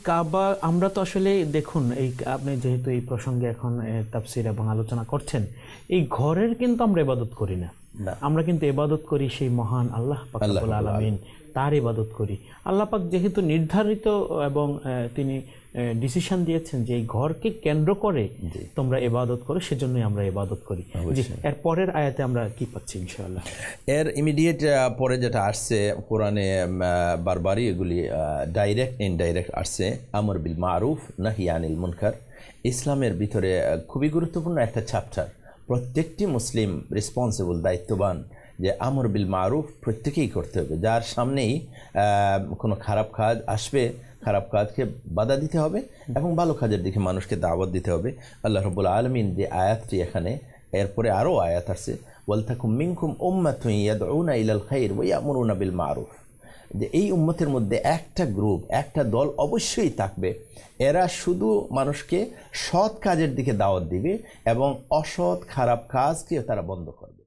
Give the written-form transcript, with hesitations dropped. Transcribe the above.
কাবা আমরা তো আসলে দেখুন, এই আপনি যেহেতু এই প্রসঙ্গে এখন তাফসীর এবং আলোচনা করছেন, এই ঘরের কিন্তু আমরা ইবাদত করি না। আমরা কিন্তু ইবাদত করি সেই মহান আল্লাহ পাক রব্বুল আলামিন, তার ইবাদত করি। আল্লাহ পাক যেহেতু নির্ধারিত এবং তিনি ডিসিশন দিয়েছেন যে এই ঘরকে কেন্দ্র করে তোমরা ইবাদত করো, সেজন্যই আমরা ইবাদত করি। এর পরের আয়াতে আমরা কি পাচ্ছি ইনশাআল্লাহ? এর ইমিডিয়েট পরে যেটা আসছে কোরআনে বারবারই এগুলি ডাইরেক্ট ইনডাইরেক্ট আসছে, আমর বিল মারুফ নাহি আনিল মুনকার। ইসলামের ভিতরে খুবই গুরুত্বপূর্ণ একটা চ্যাপ্টার। প্রত্যেকটি মুসলিম রেসপন্সিবল, দায়িত্ববান যে আমর বিল মারুফ প্রত্যেকেই করতে হবে। যার সামনেই কোনো খারাপ কাজ আসবে, খারাপ কাজকে বাধা দিতে হবে এবং ভালো কাজের দিকে মানুষকে দাওয়াত দিতে হবে। আল্লাহ রাব্বুল আলামিন যে আয়াতটি এখানে, এরপরে আরও আয়াত আছে, ওয়ালতাকুম মিনকুম উম্মাতুন ইয়াদউনা ইলাল খাইর ওয়া ইয়ামুরুনা বিল মারুফ, যে এই উম্মতের মধ্যে একটা গ্রুপ, একটা দল অবশ্যই থাকবে, এরা শুধু মানুষকে সৎ কাজের দিকে দাওয়াত দিবে এবং অসৎ খারাপ কাজকে তারা বন্ধ করবে।